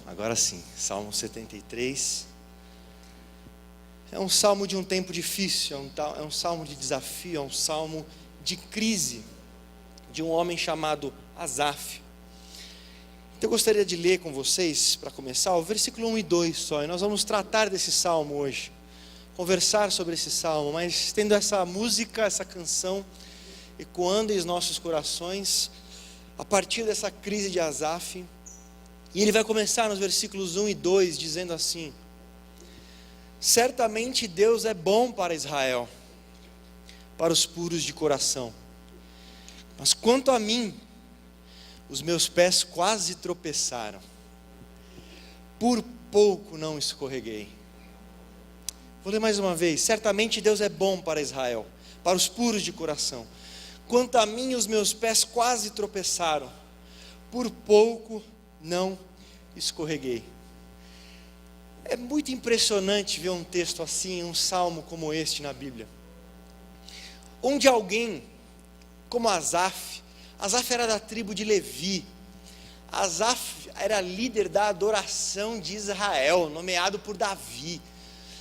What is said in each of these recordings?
Agora sim, Salmo 73. É um salmo de um tempo difícil, é um salmo de desafio, é um salmo de crise, de um homem chamado Asaf. Então eu gostaria de ler com vocês, para começar, o versículo 1 e 2 só, e nós vamos tratar desse salmo hoje, conversar sobre esse salmo, mas tendo essa música, essa canção, ecoando em nossos corações, a partir dessa crise de Asaf. E ele vai começar nos versículos 1 e 2, dizendo assim: certamente Deus é bom para Israel, para os puros de coração. Mas quanto a mim, os meus pés quase tropeçaram, por pouco não escorreguei. Vou ler mais uma vez. Certamente Deus é bom para Israel, para os puros de coração. Quanto a mim, os meus pés quase tropeçaram, por pouco não escorreguei. É muito impressionante ver um texto assim, um salmo como este na Bíblia, onde alguém como Asaf era da tribo de Levi. Asaf era líder da adoração de Israel, nomeado por Davi.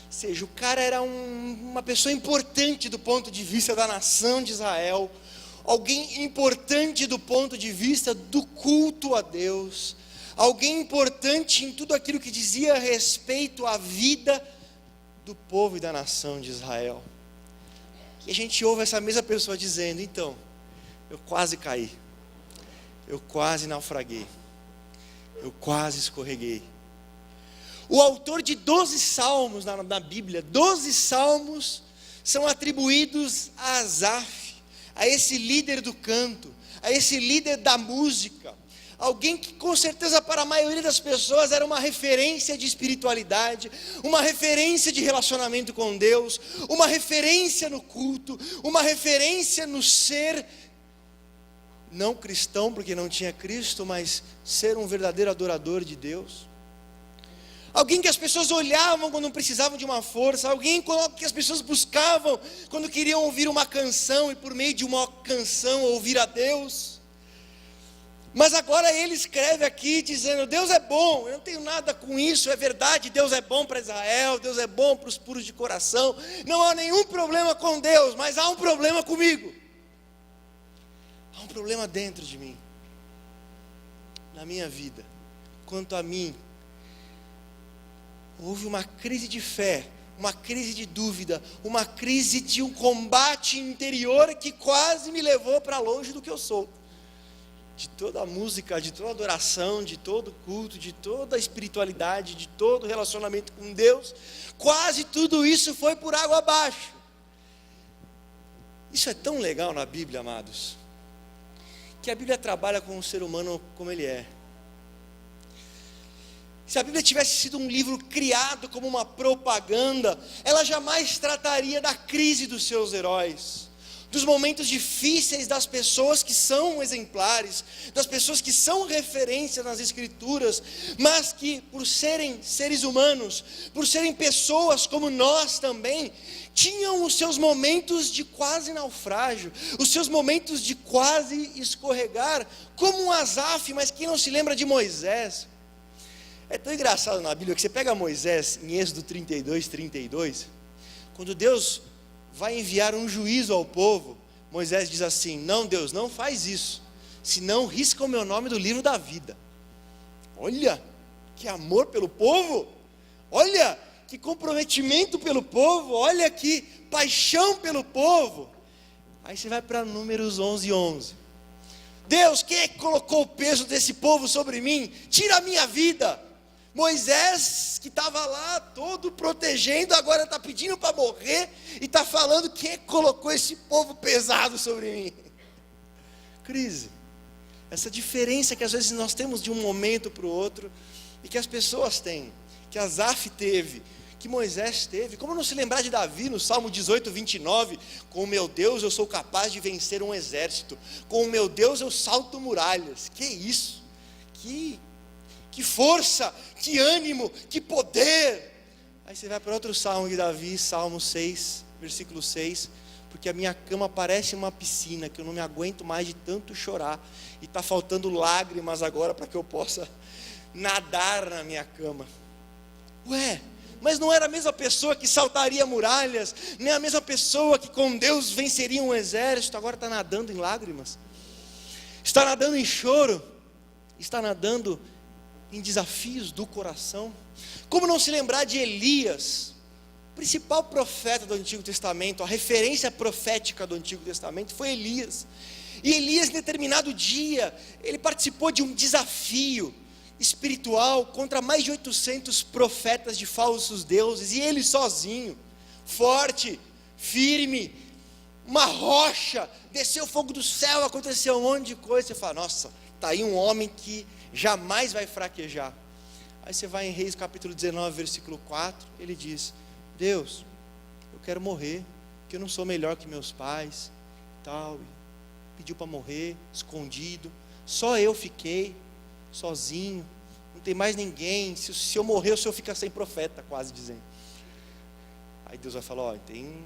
Ou seja, o cara era uma pessoa importante do ponto de vista da nação de Israel, alguém importante do ponto de vista do culto a Deus, alguém importante em tudo aquilo que dizia respeito à vida do povo e da nação de Israel. E a gente ouve essa mesma pessoa dizendo: então, eu quase caí, eu quase naufraguei, eu quase escorreguei. O autor de 12 salmos na Bíblia, 12 salmos são atribuídos a Asaf, a esse líder do canto, a esse líder da música, alguém que com certeza para a maioria das pessoas era uma referência de espiritualidade, uma referência de relacionamento com Deus, uma referência no culto, uma referência no ser não cristão, porque não tinha Cristo, mas ser um verdadeiro adorador de Deus. Alguém que as pessoas olhavam quando precisavam de uma força, alguém que as pessoas buscavam quando queriam ouvir uma canção e por meio de uma canção ouvir a Deus. Mas agora ele escreve aqui dizendo: Deus é bom, eu não tenho nada com isso, é verdade, Deus é bom para Israel, Deus é bom para os puros de coração, não há nenhum problema com Deus, mas há um problema comigo, há um problema dentro de mim, na minha vida. Quanto a mim, houve uma crise de fé, uma crise de dúvida, uma crise de um combate interior que quase me levou para longe do que eu sou. De toda a música, de toda a adoração, de todo o culto, de toda a espiritualidade, de todo o relacionamento com Deus, quase tudo isso foi por água abaixo. Isso é tão legal na Bíblia, amados, que a Bíblia trabalha com o ser humano como ele é. Se a Bíblia tivesse sido um livro criado como uma propaganda, ela jamais trataria da crise dos seus heróis, dos momentos difíceis das pessoas que são exemplares, das pessoas que são referência nas Escrituras, mas que por serem seres humanos, por serem pessoas como nós também, tinham os seus momentos de quase naufrágio, os seus momentos de quase escorregar, como um Asaf. Mas quem não se lembra de Moisés? É tão engraçado na Bíblia que você pega Moisés em Êxodo 32, quando Deus vai enviar um juízo ao povo, Moisés diz assim: não, Deus, não faz isso, senão risca o meu nome do livro da vida. Olha, que amor pelo povo, olha, que comprometimento pelo povo, olha que paixão pelo povo. Aí você vai para Números 11. Deus, quem é que colocou o peso desse povo sobre mim? Tira a minha vida. Moisés, que estava lá todo protegendo, agora está pedindo para morrer e está falando: quem é que colocou esse povo pesado sobre mim? Crise, essa diferença que às vezes nós temos de um momento para o outro, e que as pessoas têm, que Asaf teve, que Moisés teve. Como não se lembrar de Davi no Salmo 18:29, com o meu Deus eu sou capaz de vencer um exército, com o meu Deus eu salto muralhas. Que isso, que força, que ânimo, que poder. Aí você vai para outro salmo de Davi, Salmo 6, versículo 6, porque a minha cama parece uma piscina, que eu não me aguento mais de tanto chorar, e está faltando lágrimas agora para que eu possa nadar na minha cama. Ué, mas não era a mesma pessoa que saltaria muralhas, nem a mesma pessoa que com Deus venceria um exército, agora está nadando em lágrimas, está nadando em choro, está nadando em desafios do coração. Como não se lembrar de Elias, o principal profeta do Antigo Testamento, a referência profética do Antigo Testamento foi Elias. E Elias, em determinado dia, ele participou de um desafio espiritual contra mais de 800 profetas de falsos deuses, e ele sozinho, forte, firme, uma rocha, desceu fogo do céu, aconteceu um monte de coisa. Você fala, nossa, está aí um homem que jamais vai fraquejar. Aí você vai em Reis capítulo 19, versículo 4, ele diz, Deus, eu quero morrer, porque eu não sou melhor que meus pais, tal, pediu para morrer, escondido, só eu fiquei, sozinho, não tem mais ninguém, se eu morrer o senhor fica sem profeta, quase dizendo. Aí Deus vai falar, tem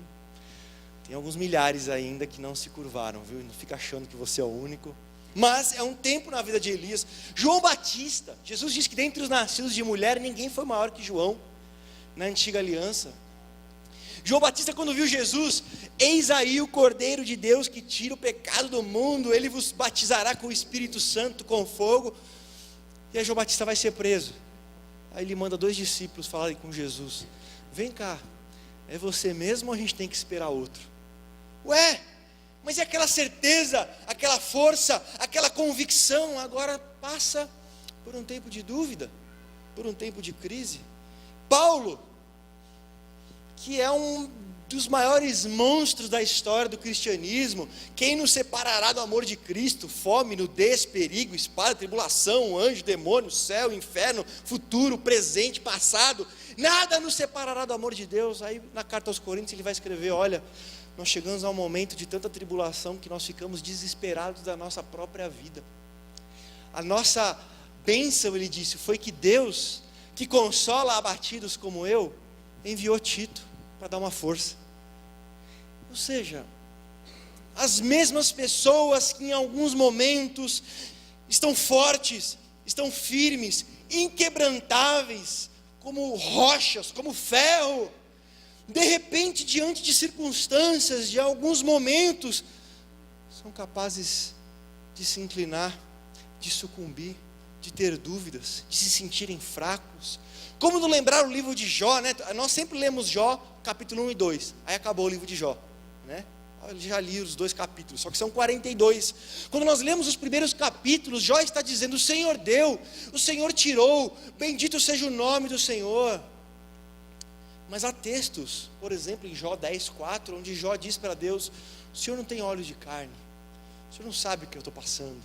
alguns milhares ainda que não se curvaram, viu? Não fica achando que você é o único. Mas é um tempo na vida de Elias. João Batista, Jesus disse que dentre os nascidos de mulher, ninguém foi maior que João, na antiga aliança. João Batista, quando viu Jesus, eis aí o Cordeiro de Deus que tira o pecado do mundo, ele vos batizará com o Espírito Santo, com fogo. E aí João Batista vai ser preso. Aí ele manda 2 discípulos falarem com Jesus, vem cá, é você mesmo ou a gente tem que esperar outro? Ué, mas e aquela certeza, aquela força, aquela convicção, agora passa por um tempo de dúvida, por um tempo de crise. Paulo, que é um dos maiores monstros da história do cristianismo, quem nos separará do amor de Cristo? Fome, nudez, perigo, espada, tribulação, anjo, demônio, céu, inferno, futuro, presente, passado, nada nos separará do amor de Deus. Aí na carta aos Coríntios ele vai escrever, olha, nós chegamos a um momento de tanta tribulação que nós ficamos desesperados da nossa própria vida. A nossa bênção, ele disse, foi que Deus, que consola abatidos como eu, enviou Tito para dar uma força. Ou seja, as mesmas pessoas que em alguns momentos estão fortes, estão firmes, inquebrantáveis, como rochas, como ferro, de repente, diante de circunstâncias, de alguns momentos, são capazes de se inclinar, de sucumbir, de ter dúvidas, de se sentirem fracos. Como não lembrar o livro de Jó, né? Nós sempre lemos Jó, capítulo 1 e 2, aí acabou o livro de Jó, né? Eu já li os 2 capítulos, só que são 42. Quando nós lemos os primeiros capítulos, Jó está dizendo, o Senhor deu, o Senhor tirou, bendito seja o nome do Senhor. Mas há textos, por exemplo, em Jó 10:4, onde Jó diz para Deus, o Senhor não tem olhos de carne, o Senhor não sabe o que eu estou passando.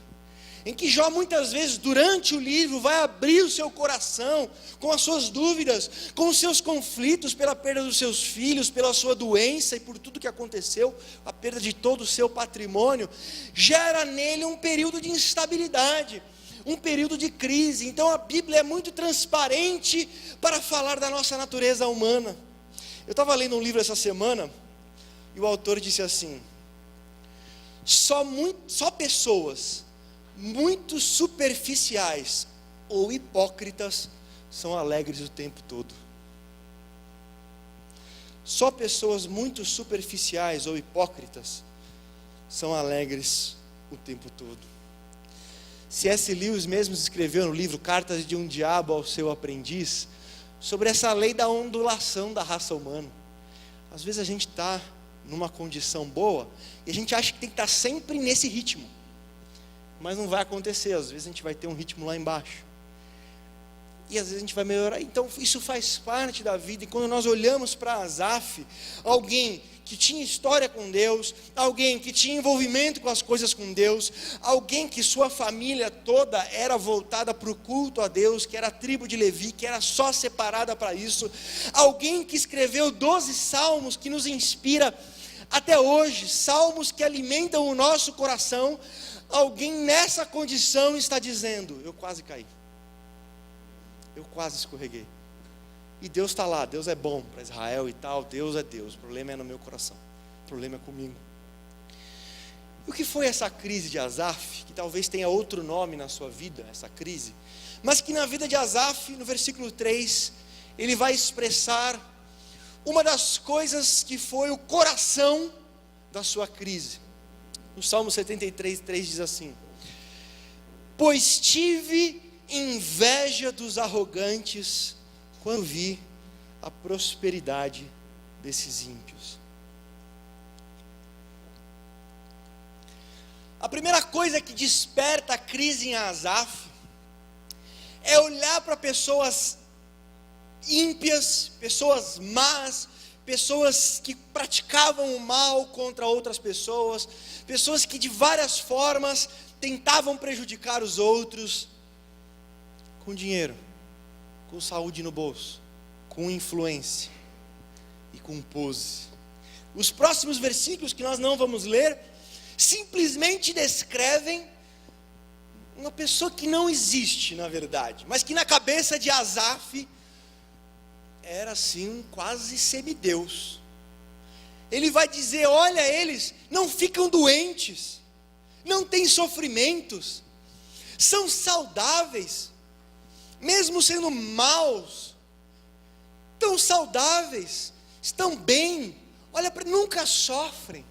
Em que Jó muitas vezes durante o livro vai abrir o seu coração com as suas dúvidas, com os seus conflitos pela perda dos seus filhos, pela sua doença e por tudo que aconteceu, a perda de todo o seu patrimônio, gera nele um período de instabilidade, um período de crise. Então a Bíblia é muito transparente para falar da nossa natureza humana. Eu estava lendo um livro essa semana e o autor disse assim, só pessoas muito superficiais ou hipócritas são alegres o tempo todo. Só pessoas muito superficiais ou hipócritas são alegres o tempo todo. C.S. Lewis mesmo escreveu no livro Cartas de um Diabo ao Seu Aprendiz sobre essa lei da ondulação da raça humana. Às vezes a gente está numa condição boa e a gente acha que tem que estar sempre nesse ritmo, mas não vai acontecer. Às vezes a gente vai ter um ritmo lá embaixo e às vezes a gente vai melhorar. Então isso faz parte da vida. E quando nós olhamos para Asaf, alguém que tinha história com Deus, alguém que tinha envolvimento com as coisas com Deus, alguém que sua família toda era voltada para o culto a Deus, que era a tribo de Levi, que era só separada para isso, alguém que escreveu 12 salmos que nos inspira até hoje, salmos que alimentam o nosso coração. Alguém nessa condição está dizendo, eu quase caí, eu quase escorreguei, e Deus está lá. Deus é bom para Israel e tal, Deus é Deus, o problema é no meu coração, o problema é comigo. E o que foi essa crise de Asaf, que talvez tenha outro nome na sua vida, essa crise, mas que na vida de Asaf, no versículo 3, ele vai expressar uma das coisas que foi o coração da sua crise. No Salmo 73:3 diz assim: pois tive inveja dos arrogantes quando vi a prosperidade desses ímpios. A primeira coisa que desperta a crise em Asaf é olhar para pessoas ímpias, pessoas más, pessoas que praticavam o mal contra outras pessoas, pessoas que de várias formas tentavam prejudicar os outros, com dinheiro, com saúde no bolso, com influência e com pose. Os próximos versículos que nós não vamos ler, simplesmente descrevem uma pessoa que não existe na verdade, mas que na cabeça de Asaf era assim quase semideus. Ele vai dizer: olha, eles não ficam doentes, não têm sofrimentos, são saudáveis, mesmo sendo maus, tão saudáveis, estão bem, olha, nunca sofrem.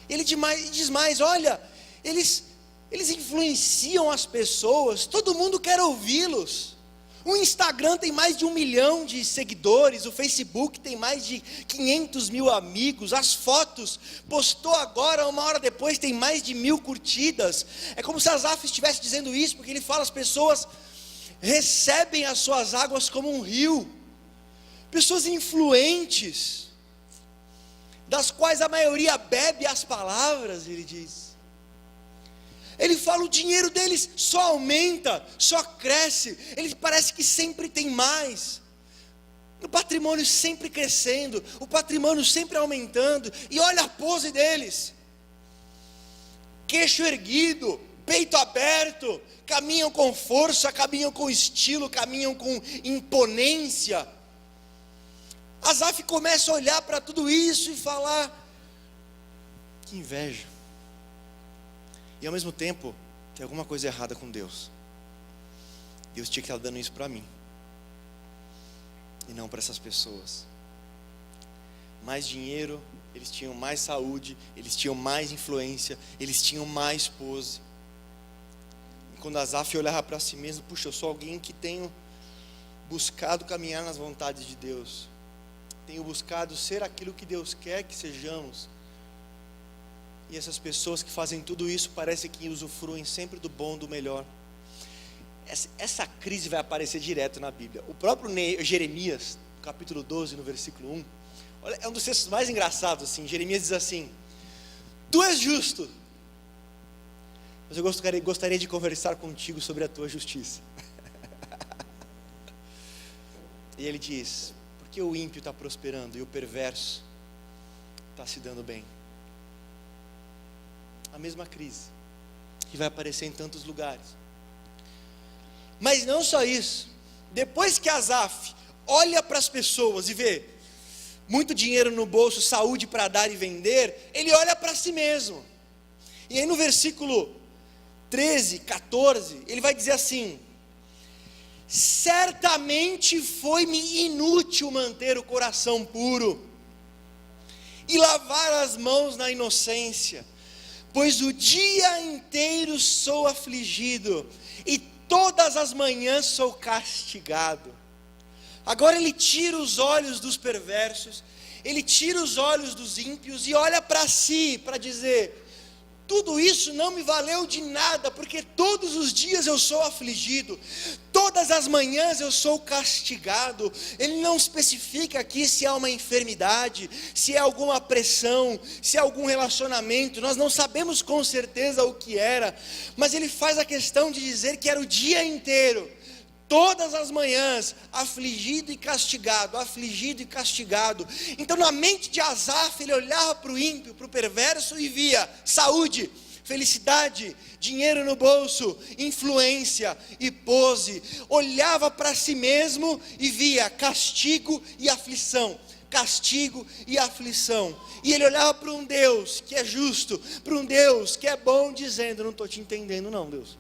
Ele diz mais: olha, eles influenciam as pessoas, todo mundo quer ouvi-los. O Instagram tem mais de 1 milhão de seguidores, o Facebook tem mais de 500 mil amigos, as fotos, postou agora, 1 hora depois tem mais de 1000 curtidas. É como se Asaf estivesse dizendo isso, porque ele fala: as pessoas recebem as suas águas como um rio, pessoas influentes, das quais a maioria bebe as palavras, ele diz. Ele fala: o dinheiro deles só aumenta, só cresce, ele parece que sempre tem mais, o patrimônio sempre crescendo, o patrimônio sempre aumentando, e olha a pose deles, queixo erguido, peito aberto, caminham com força, caminham com estilo, caminham com imponência. Asaf começa a olhar para tudo isso e falar: que inveja. E ao mesmo tempo, tem alguma coisa errada com Deus. Deus tinha que estar dando isso para mim, e não para essas pessoas. Mais dinheiro, eles tinham mais saúde, eles tinham mais influência, eles tinham mais pose. E quando Asaf olhava para si mesmo: puxa, eu sou alguém que tenho buscado caminhar nas vontades de Deus, tenho buscado ser aquilo que Deus quer que sejamos. E essas pessoas que fazem tudo isso parece que usufruem sempre do bom, do melhor. Essa crise vai aparecer direto na Bíblia. O próprio Jeremias, capítulo 12, no versículo 1, olha, é um dos textos mais engraçados assim. Jeremias diz assim: tu és justo, mas eu gostaria de conversar contigo sobre a tua justiça. E ele diz: porque o ímpio está prosperando e o perverso está se dando bem. A mesma crise que vai aparecer em tantos lugares. Mas não só isso. Depois que Asaf olha para as pessoas e vê muito dinheiro no bolso, saúde para dar e vender, ele olha para si mesmo. E aí no versículo 13, 14, ele vai dizer assim: certamente foi-me inútil manter o coração puro e lavar as mãos na inocência, pois o dia inteiro sou afligido e todas as manhãs sou castigado. Agora ele tira os olhos dos perversos, ele tira os olhos dos ímpios e olha para si, para dizer: tudo isso não me valeu de nada, porque todos os dias eu sou afligido, todas as manhãs eu sou castigado. Ele não especifica aqui se há uma enfermidade, se é alguma pressão, se é algum relacionamento, nós não sabemos com certeza o que era, mas ele faz a questão de dizer que era o dia inteiro, todas as manhãs, afligido e castigado, afligido e castigado. Então na mente de Asaf, ele olhava para o ímpio, para o perverso e via saúde, felicidade, dinheiro no bolso, influência e pose. Olhava para si mesmo e via castigo e aflição, castigo e aflição. E ele olhava para um Deus que é justo, para um Deus que é bom, dizendo: não estou te entendendo não, Deus.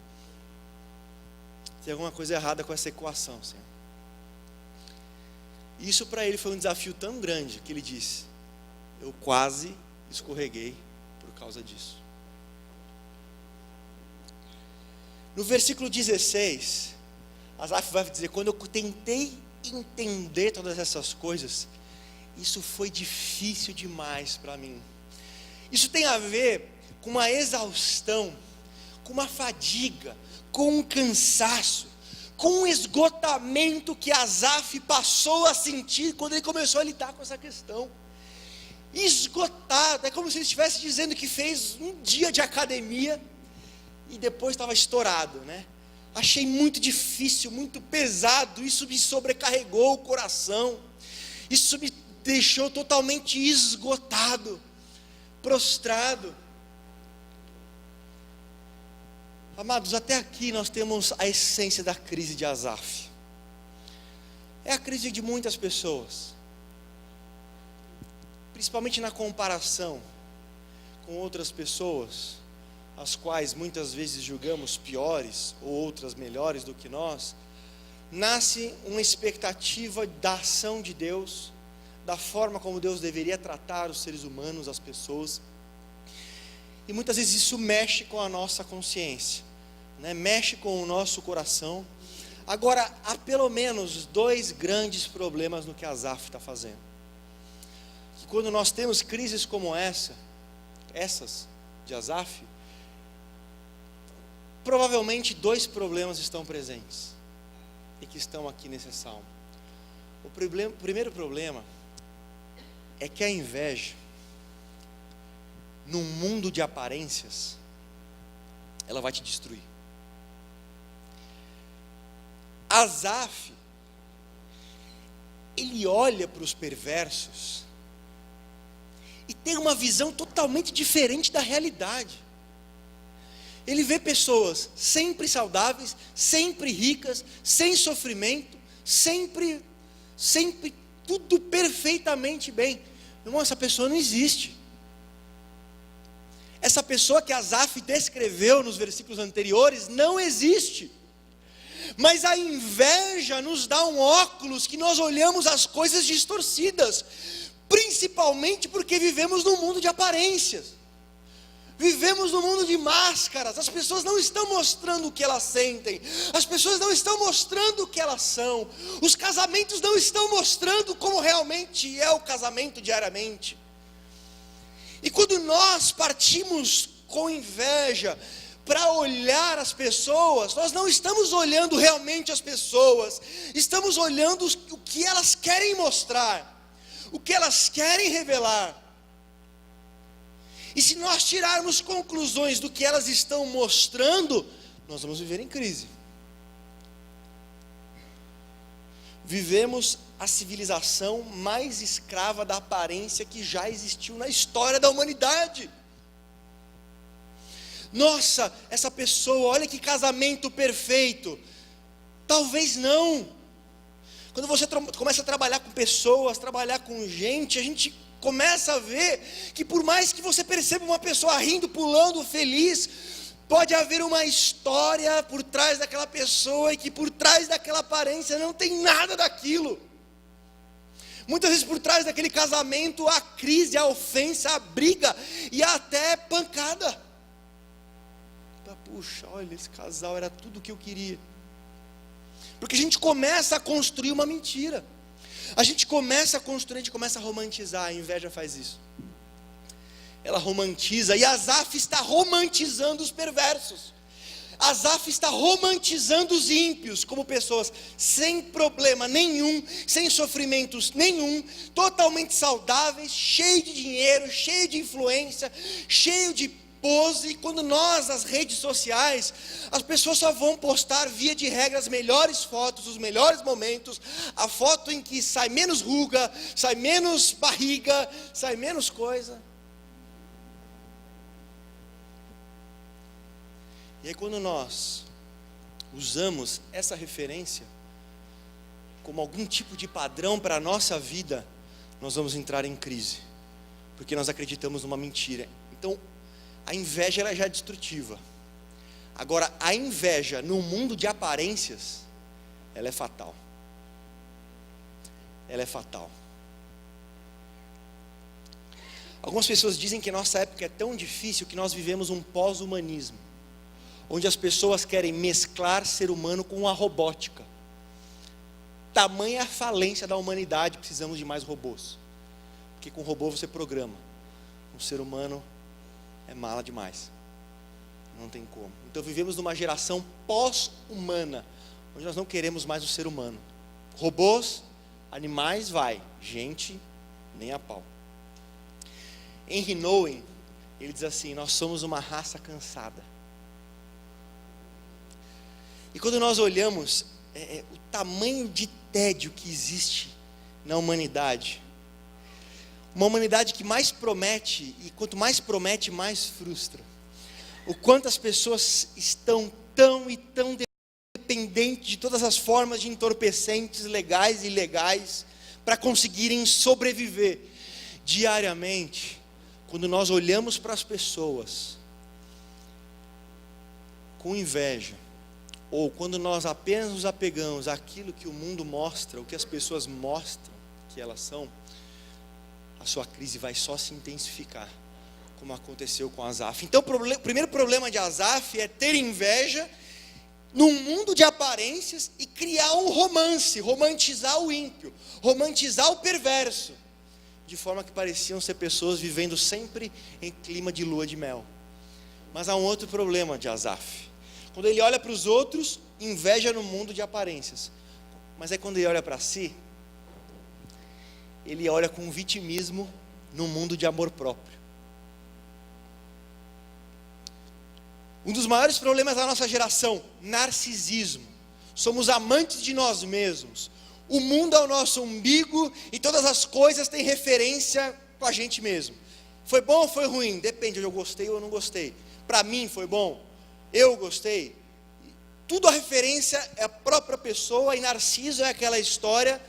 Tem alguma coisa errada com essa equação, Senhor. Isso para ele foi um desafio tão grande que ele disse: eu quase escorreguei por causa disso. No versículo 16, Asaf vai dizer: quando eu tentei entender todas essas coisas, isso foi difícil demais para mim. Isso tem a ver com uma exaustão, com uma fadiga, com um cansaço, com um esgotamento que Asaf passou a sentir quando ele começou a lidar com essa questão. Esgotado, é como se ele estivesse dizendo que fez um dia de academia e depois estava estourado, né? Achei muito difícil, muito pesado, isso me sobrecarregou o coração, isso me deixou totalmente esgotado, prostrado. Amados, até aqui nós temos a essência da crise de Asaf. É a crise de muitas pessoas, principalmente na comparação com outras pessoas, as quais muitas vezes julgamos piores ou outras melhores do que nós. Nasce uma expectativa da ação de Deus, da forma como Deus deveria tratar os seres humanos, as pessoas, e muitas vezes isso mexe com a nossa consciência, né? Mexe com o nosso coração. Agora, há pelo menos dois grandes problemas no que Asaf está fazendo. Que quando nós temos crises como essas de Asaf, provavelmente dois problemas estão presentes e que estão aqui nesse salmo. O primeiro problema é que a inveja, num mundo de aparências, ela vai te destruir. Asaf, ele olha para os perversos e tem uma visão totalmente diferente da realidade. Ele vê pessoas sempre saudáveis, sempre ricas, sem sofrimento, sempre tudo perfeitamente bem. Irmão, essa pessoa não existe. Essa pessoa que Asaf descreveu nos versículos anteriores não existe. Mas a inveja nos dá um óculos que nós olhamos as coisas distorcidas, principalmente porque vivemos num mundo de aparências. Vivemos num mundo de máscaras. As pessoas não estão mostrando o que elas sentem, as pessoas não estão mostrando o que elas são, os casamentos não estão mostrando como realmente é o casamento diariamente. E quando nós partimos com inveja para olhar as pessoas, nós não estamos olhando realmente as pessoas, estamos olhando o que elas querem mostrar, o que elas querem revelar. E se nós tirarmos conclusões do que elas estão mostrando, nós vamos viver em crise. Vivemos a civilização mais escrava da aparência que já existiu na história da humanidade. Nossa, essa pessoa, olha que casamento perfeito. Talvez não. Quando você começa a trabalhar com pessoas, trabalhar com gente, a gente começa a ver que por mais que você perceba uma pessoa rindo, pulando, feliz, pode haver uma história por trás daquela pessoa e que por trás daquela aparência não tem nada daquilo. Muitas vezes por trás daquele casamento há crise, há ofensa, há briga e há até pancada. Puxa, olha, esse casal era tudo o que eu queria. Porque a gente começa a construir uma mentira. A gente começa a romantizar. A inveja faz isso. Ela romantiza. E Asaf está romantizando os perversos. Asaf está romantizando os ímpios como pessoas sem problema nenhum, sem sofrimentos nenhum, totalmente saudáveis, cheio de dinheiro, cheio de influência, cheio de pose. E quando nós, nas redes sociais, as pessoas só vão postar via de regra as melhores fotos, os melhores momentos, a foto em que sai menos ruga, sai menos barriga, sai menos coisa. E aí quando nós usamos essa referência como algum tipo de padrão para a nossa vida, nós vamos entrar em crise, porque nós acreditamos numa mentira. Então, a inveja ela já é destrutiva. Agora, a inveja no mundo de aparências, ela é fatal. Ela é fatal. Algumas pessoas dizem que nossa época é tão difícil que nós vivemos um pós-humanismo, onde as pessoas querem mesclar ser humano com a robótica. Tamanha a falência da humanidade, precisamos de mais robôs. Porque com robô você programa. O ser humano é mala demais. Não tem como. Então vivemos numa geração pós-humana, onde nós não queremos mais o ser humano. Robôs, animais, vai. Gente, nem a pau. Henry Nouwen, ele diz assim: nós somos uma raça cansada. E quando nós olhamos o tamanho de tédio que existe na humanidade, uma humanidade que mais promete, e quanto mais promete, mais frustra. O quanto as pessoas estão tão dependentes de todas as formas de entorpecentes, legais e ilegais, para conseguirem sobreviver diariamente. Quando nós olhamos para as pessoas com inveja, ou quando nós apenas nos apegamos àquilo que o mundo mostra, o que as pessoas mostram que elas são, a sua crise vai só se intensificar, como aconteceu com Asaf. Então o primeiro problema de Asaf é ter inveja num mundo de aparências e criar um romance, romantizar o ímpio, romantizar o perverso, de forma que pareciam ser pessoas vivendo sempre em clima de lua de mel. Mas há um outro problema de Asaf. Quando ele olha para os outros, inveja no mundo de aparências. Mas é quando ele olha para si, ele olha com vitimismo no mundo de amor próprio. Um dos maiores problemas da nossa geração, narcisismo. Somos amantes de nós mesmos. O mundo é o nosso umbigo e todas as coisas têm referência com a gente mesmo. Foi bom ou foi ruim? Depende, eu gostei ou eu não gostei. Para mim foi bom, eu gostei. Tudo a referência é a própria pessoa, e Narciso é aquela história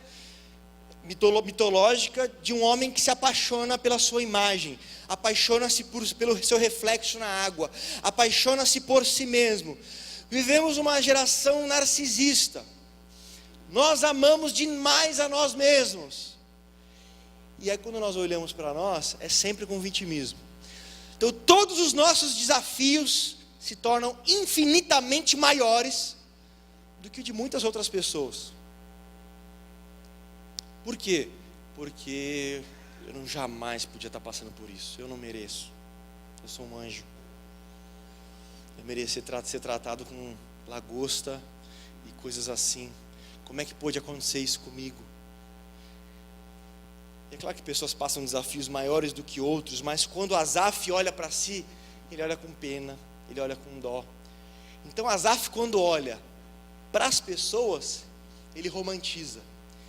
mitológica de um homem que se apaixona pela sua imagem, apaixona-se pelo seu reflexo na água, apaixona-se por si mesmo. Vivemos uma geração narcisista. Nós amamos demais a nós mesmos. E aí quando nós olhamos para nós, é sempre com vitimismo. Então todos os nossos desafios se tornam infinitamente maiores do que o de muitas outras pessoas. Por quê? Porque eu jamais podia estar passando por isso. Eu não mereço. Eu sou um anjo. Eu mereço ser tratado com lagosta e coisas assim. Como é que pôde acontecer isso comigo? É claro que pessoas passam desafios maiores do que outros, mas quando Asaf olha para si, ele olha com pena, ele olha com dó. Então Asaf, quando olha para as pessoas, ele romantiza.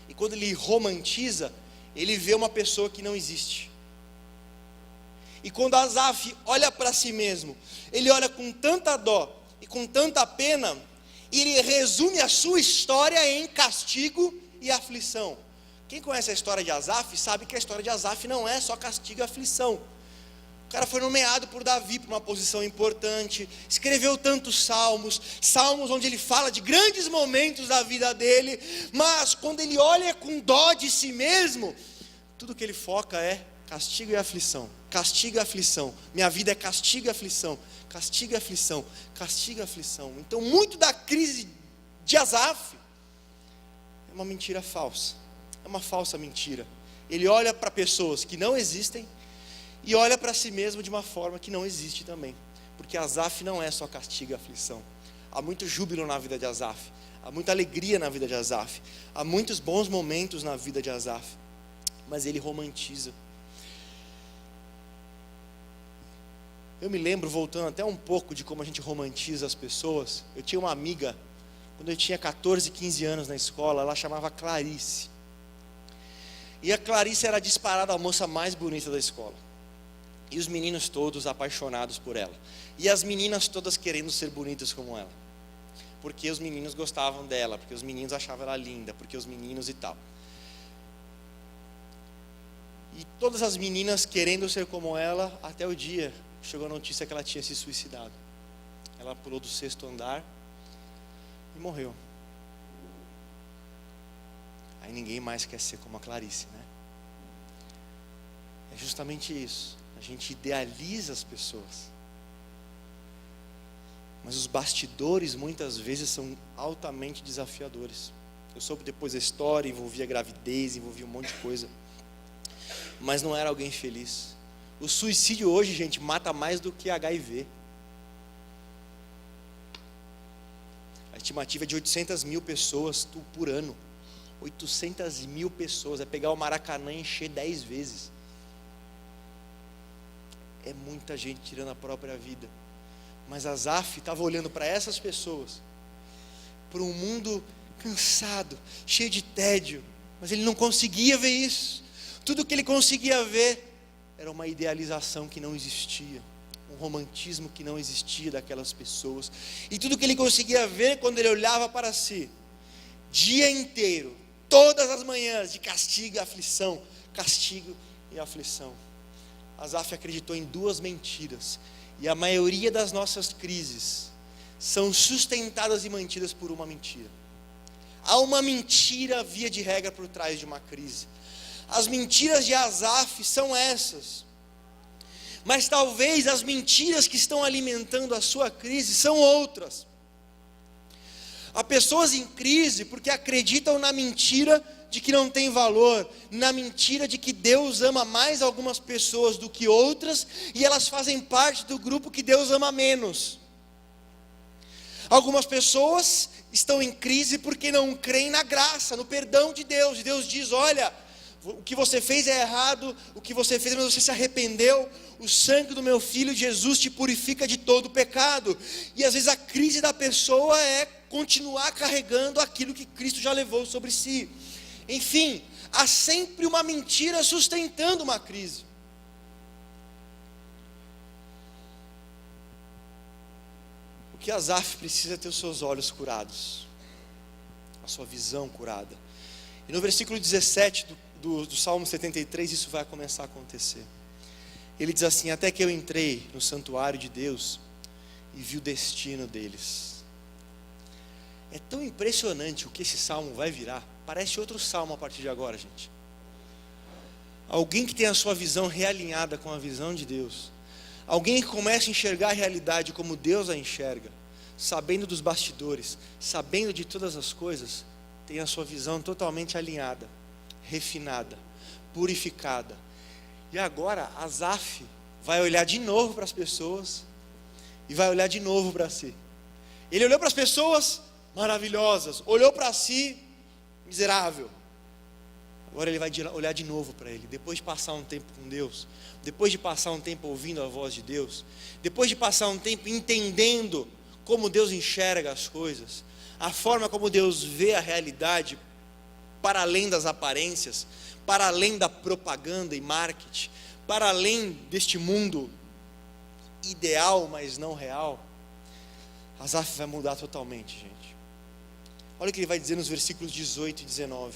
E quando ele romantiza, ele vê uma pessoa que não existe. E quando Asaf olha para si mesmo, ele olha com tanta dó e com tanta pena, e ele resume a sua história em castigo e aflição. Quem conhece a história de Asaf sabe que a história de Asaf não é só castigo e aflição. O cara foi nomeado por Davi para uma posição importante, escreveu tantos salmos onde ele fala de grandes momentos da vida dele, mas quando ele olha com dó de si mesmo, tudo que ele foca é castigo e aflição, castigo e aflição. Minha vida é castigo e aflição, castigo e aflição, castigo e aflição. Então muito da crise de Asaf é uma mentira falsa, é uma falsa mentira. Ele olha para pessoas que não existem e olha para si mesmo de uma forma que não existe também, porque Asaf não é só castigo e aflição. Há muito júbilo na vida de Asaf, há muita alegria na vida de Asaf, há muitos bons momentos na vida de Asaf, mas ele romantiza. Eu me lembro, voltando até um pouco de como a gente romantiza as pessoas. Eu tinha uma amiga, quando eu tinha 14, 15 anos na escola, ela chamava Clarice. E a Clarice era disparada a moça mais bonita da escola. E os meninos todos apaixonados por ela. E as meninas todas querendo ser bonitas como ela. Porque os meninos gostavam dela, porque os meninos achavam ela linda, porque os meninos e tal. E todas as meninas querendo ser como ela, até o dia chegou a notícia que ela tinha se suicidado. Ela pulou do 6º andar e morreu. Aí ninguém mais quer ser como a Clarice, né? É justamente isso. A gente idealiza as pessoas, mas os bastidores muitas vezes são altamente desafiadores. Eu soube depois da história, envolvia gravidez, envolvia um monte de coisa, mas não era alguém feliz. O suicídio hoje, gente, mata mais do que HIV. A estimativa é de 800 mil pessoas por ano. 800 mil pessoas, é pegar o Maracanã e encher 10 vezes. É muita gente tirando a própria vida. Mas Asaf estava olhando para essas pessoas, para um mundo cansado, cheio de tédio, mas ele não conseguia ver isso. Tudo que ele conseguia ver era uma idealização que não existia, um romantismo que não existia daquelas pessoas. E tudo que ele conseguia ver quando ele olhava para si, dia inteiro, todas as manhãs, de castigo e aflição, castigo e aflição. Asaf acreditou em 2 mentiras, e a maioria das nossas crises são sustentadas e mantidas por uma mentira. Há uma mentira, via de regra, por trás de uma crise. As mentiras de Asaf são essas, mas talvez as mentiras que estão alimentando a sua crise são outras. Há pessoas em crise porque acreditam na mentira de que não tem valor, na mentira de que Deus ama mais algumas pessoas do que outras, e elas fazem parte do grupo que Deus ama menos. Algumas pessoas estão em crise porque não creem na graça, no perdão de Deus, e Deus diz: olha, o que você fez é errado, o que você fez, mas você se arrependeu, o sangue do meu filho Jesus te purifica de todo pecado. E às vezes a crise da pessoa é continuar carregando aquilo que Cristo já levou sobre si. Enfim, há sempre uma mentira sustentando uma crise. O que Asaf precisa é ter os seus olhos curados, a sua visão curada. E no versículo 17 do Salmo 73, isso vai começar a acontecer. Ele diz assim: até que eu entrei no santuário de Deus e vi o destino deles. É tão impressionante o que esse salmo vai virar. Parece outro salmo a partir de agora, gente. Alguém que tem a sua visão realinhada com a visão de Deus. Alguém que começa a enxergar a realidade como Deus a enxerga, sabendo dos bastidores, sabendo de todas as coisas, tem a sua visão totalmente alinhada, refinada, purificada. E agora Asaf vai olhar de novo para as pessoas e vai olhar de novo para si. Ele olhou para as pessoas maravilhosas, olhou para si miserável. Agora ele vai olhar de novo para ele, depois de passar um tempo com Deus, depois de passar um tempo ouvindo a voz de Deus, depois de passar um tempo entendendo como Deus enxerga as coisas, a forma como Deus vê a realidade, para além das aparências, para além da propaganda e marketing, para além deste mundo ideal, mas não real. Asaf vai mudar totalmente, gente. Olha o que ele vai dizer nos versículos 18 e 19.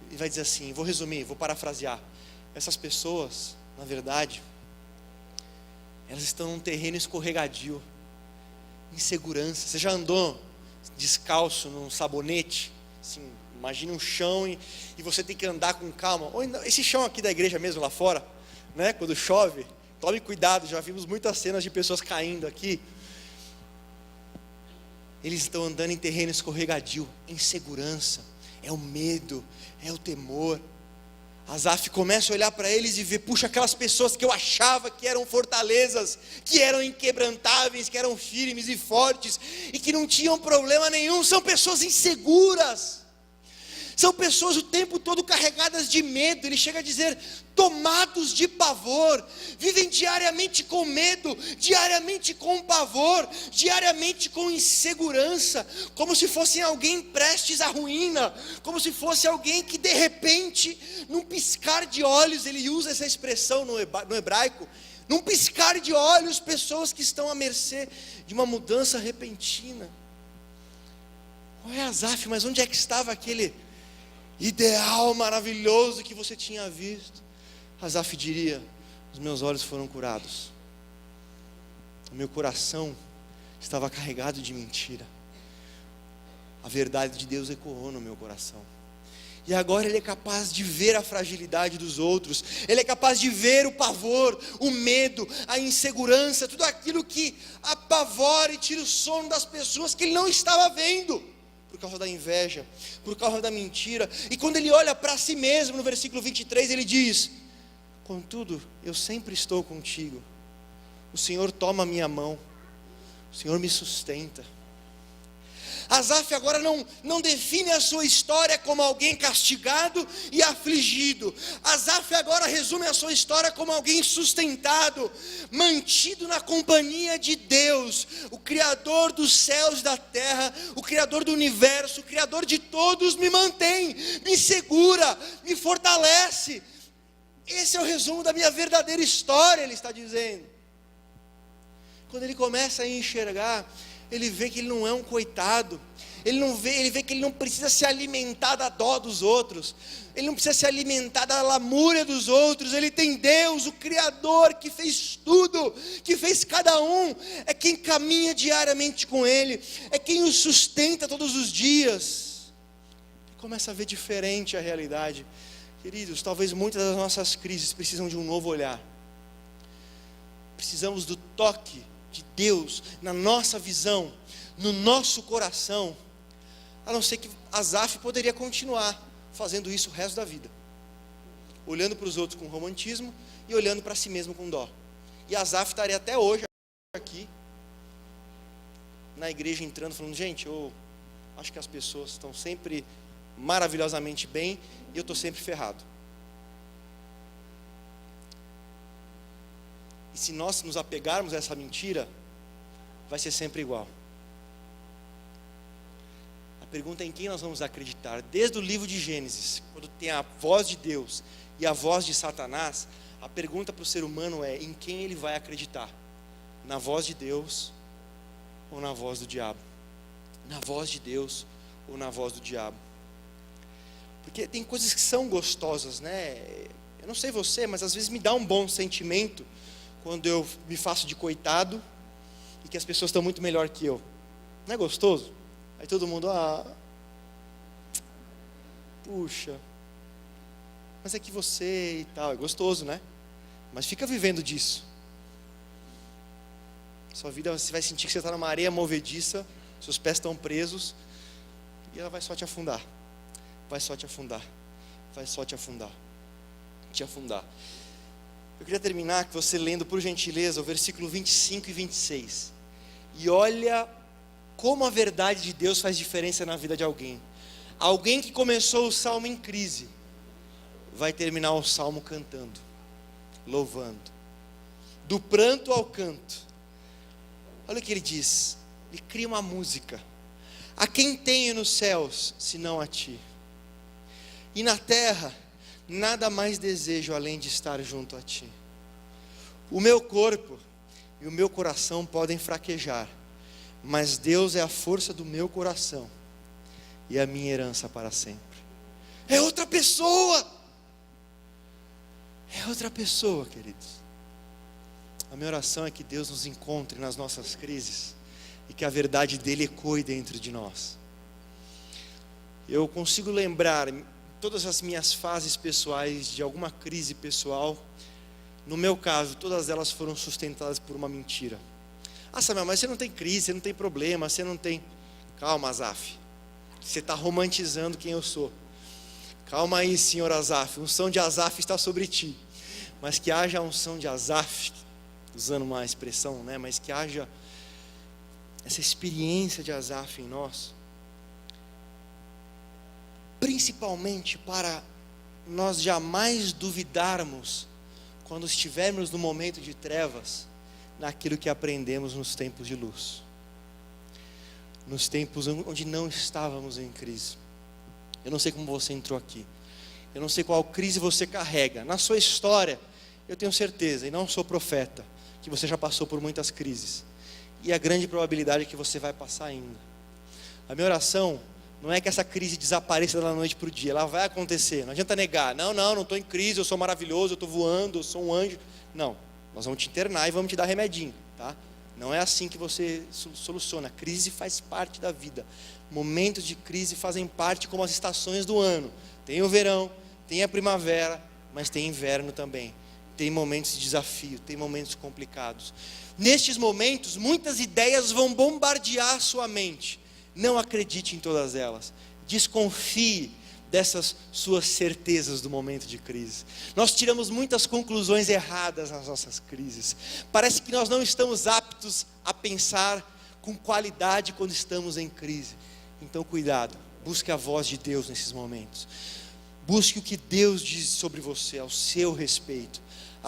Ele vai dizer assim, vou resumir, vou parafrasear. Essas pessoas, na verdade, elas estão num terreno escorregadio, insegurança. Você já andou descalço num sabonete? Assim, imagina um chão e você tem que andar com calma. Ou esse chão aqui da igreja mesmo, lá fora, né? Quando chove, tome cuidado, já vimos muitas cenas de pessoas caindo aqui. Eles estão andando em terreno escorregadio, insegurança, é o medo, é o temor. Asaf começa a olhar para eles e ver, puxa, aquelas pessoas que eu achava que eram fortalezas, que eram inquebrantáveis, que eram firmes e fortes, e que não tinham problema nenhum, são pessoas inseguras, são pessoas o tempo todo carregadas de medo. Ele chega a dizer, tomados de pavor, vivem diariamente com medo, diariamente com pavor, diariamente com insegurança, como se fossem alguém prestes à ruína, como se fosse alguém que de repente, num piscar de olhos, ele usa essa expressão no hebraico, num piscar de olhos, pessoas que estão à mercê de uma mudança repentina. Olha, Asaf, mas onde é que estava aquele ideal maravilhoso que você tinha visto? Asaf diria: os meus olhos foram curados, o meu coração estava carregado de mentira, a verdade de Deus ecoou no meu coração. E agora ele é capaz de ver a fragilidade dos outros, ele é capaz de ver o pavor, o medo, a insegurança, tudo aquilo que apavora e tira o sono das pessoas que ele não estava vendo, por causa da inveja, por causa da mentira. E quando ele olha para si mesmo, no versículo 23, ele diz: contudo, eu sempre estou contigo, o Senhor toma a minha mão, o Senhor me sustenta. Asaf agora não define a sua história como alguém castigado e afligido. Asaf agora resume a sua história como alguém sustentado, mantido na companhia de Deus, o Criador dos céus e da terra, o Criador do universo, o Criador de todos, me mantém, me segura, me fortalece. Esse é o resumo da minha verdadeira história, ele está dizendo. Quando ele começa a enxergar, ele vê que ele não é um coitado, ele vê que ele não precisa se alimentar da dó dos outros, ele não precisa se alimentar da lamúria dos outros. Ele tem Deus, o Criador, que fez tudo, que fez cada um, é quem caminha diariamente com ele, é quem o sustenta todos os dias. Ele começa a ver diferente a realidade. Queridos, talvez muitas das nossas crises precisam de um novo olhar, precisamos do toque de Deus na nossa visão, no nosso coração. A não ser que Asaf poderia continuar fazendo isso o resto da vida, olhando para os outros com romantismo e olhando para si mesmo com dó. E Asaf estaria até hoje aqui na igreja entrando, falando: gente, eu acho que as pessoas estão sempre maravilhosamente bem e eu estou sempre ferrado. E se nós nos apegarmos a essa mentira, vai ser sempre igual. A pergunta é em quem nós vamos acreditar. Desde o livro de Gênesis, quando tem a voz de Deus e a voz de Satanás, a pergunta para o ser humano é: em quem ele vai acreditar? Na voz de Deus ou na voz do diabo? Na voz de Deus ou na voz do diabo? Porque tem coisas que são gostosas, né? Eu não sei você, mas às vezes me dá um bom sentimento quando eu me faço de coitado e que as pessoas estão muito melhor que eu. Não é gostoso? Aí todo mundo: puxa, mas é que você e tal. É gostoso, né? Mas fica vivendo disso. Sua vida, você vai sentir que você está numa areia movediça, seus pés estão presos, e ela vai só te afundar. Vai só te afundar. Vai só te afundar. Te afundar. Eu queria terminar com você lendo, por gentileza, o versículo 25 e 26. E olha como a verdade de Deus faz diferença na vida de alguém. Alguém que começou o salmo em crise, vai terminar o salmo cantando, louvando. Do pranto ao canto. Olha o que ele diz. Ele cria uma música. A quem tenho nos céus, senão a ti? E na terra, nada mais desejo além de estar junto a ti. O meu corpo e o meu coração podem fraquejar, mas Deus é a força do meu coração e a minha herança para sempre. É outra pessoa. É outra pessoa, queridos. A minha oração é que Deus nos encontre nas nossas crises e que a verdade dele ecoe dentro de nós. Eu consigo lembrar todas as minhas fases pessoais de alguma crise pessoal. No meu caso, todas elas foram sustentadas por uma mentira. Samuel, mas você não tem crise, você não tem problema, você não tem... Calma, Asaf, você está romantizando quem eu sou. Calma aí, senhor Asaf, a unção de Asaf está sobre ti. Mas que haja a unção de Asaf, usando uma expressão, né? Mas que haja essa experiência de Asaf em nós, principalmente para nós jamais duvidarmos, quando estivermos no momento de trevas, naquilo que aprendemos nos tempos de luz, nos tempos onde não estávamos em crise. Eu não sei como você entrou aqui, eu não sei qual crise você carrega na sua história. Eu tenho certeza, e não sou profeta, que você já passou por muitas crises, e a grande probabilidade é que você vai passar ainda. A minha oração Não é que essa crise desapareça da noite para o dia. Ela vai acontecer. Não adianta negar. Não estou em crise, eu sou maravilhoso, eu estou voando, eu sou um anjo. Não, nós vamos te internar e vamos te dar remedinho, tá? Não é assim que você soluciona. A crise faz parte da vida. Momentos de crise fazem parte como as estações do ano. Tem o verão, tem a primavera, mas tem inverno também. Tem momentos de desafio, tem momentos complicados. Nestes momentos, muitas ideias vão bombardear a sua mente. Não acredite em todas elas. Desconfie dessas suas certezas do momento de crise. Nós tiramos muitas conclusões erradas nas nossas crises. Parece que nós não estamos aptos a pensar com qualidade quando estamos em crise. Então cuidado, busque a voz de Deus nesses momentos. Busque o que Deus diz sobre você, ao seu respeito.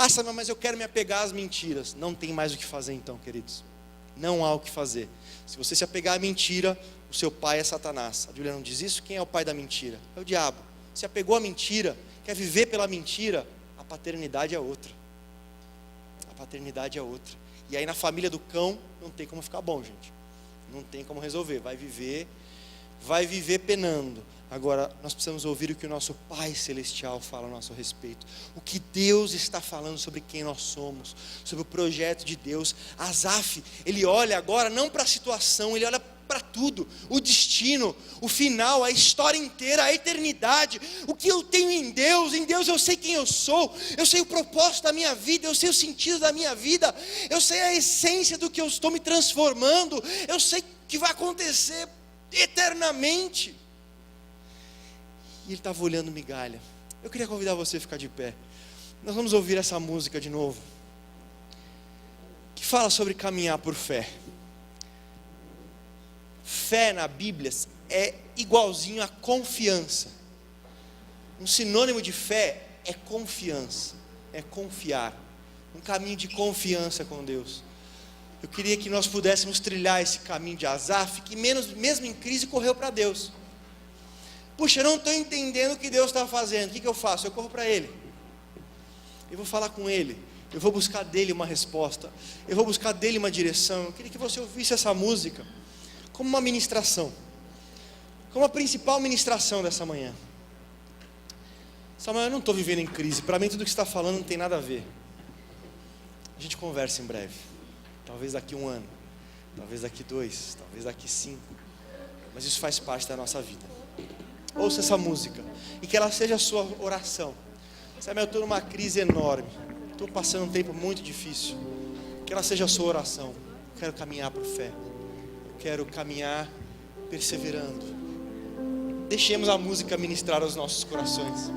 Samuel, mas eu quero me apegar às mentiras. Não tem mais o que fazer então, queridos. Não há o que fazer. Se você se apegar à mentira, o seu pai é Satanás. A Julia não diz isso? Quem é o pai da mentira? É o diabo. Se apegou à mentira, quer viver pela mentira, a paternidade é outra. A paternidade é outra. E aí na família do cão, não tem como ficar bom, gente. Não tem como resolver. Vai viver penando. Agora, nós precisamos ouvir o que o nosso Pai Celestial fala a nosso respeito. O que Deus está falando sobre quem nós somos, sobre o projeto de Deus. Asaf, ele olha agora não para a situação, ele olha para tudo. O destino, o final, a história inteira, a eternidade. O que eu tenho em Deus eu sei quem eu sou. Eu sei o propósito da minha vida, eu sei o sentido da minha vida. Eu sei a essência do que eu estou me transformando. Eu sei o que vai acontecer eternamente. E ele estava olhando migalha. Eu queria convidar você a ficar de pé. Nós vamos ouvir essa música de novo, que fala sobre caminhar por fé. Fé na Bíblia é igualzinho a confiança. Um sinônimo de fé é confiança, é confiar. Um caminho de confiança com Deus. Eu queria que nós pudéssemos trilhar esse caminho de Asaf, que mesmo em crise correu para Deus. Puxa, eu não estou entendendo o que Deus está fazendo. O que eu faço? Eu corro para Ele. Eu vou falar com Ele. Eu vou buscar dEle uma resposta. Eu vou buscar dEle uma direção. Eu queria que você ouvisse essa música como uma ministração. Como a principal ministração dessa manhã. Samuel, eu não estou vivendo em crise. Para mim tudo que você está falando não tem nada a ver. A gente conversa em breve. Talvez daqui 1 ano. Talvez daqui 2. Talvez daqui 5. Mas isso faz parte da nossa vida. Ouça essa música e que ela seja a sua oração. Samuel, eu estou numa crise enorme, estou passando um tempo muito difícil. Que ela seja a sua oração. Eu quero caminhar por fé, eu quero caminhar perseverando. Deixemos a música ministrar aos nossos corações.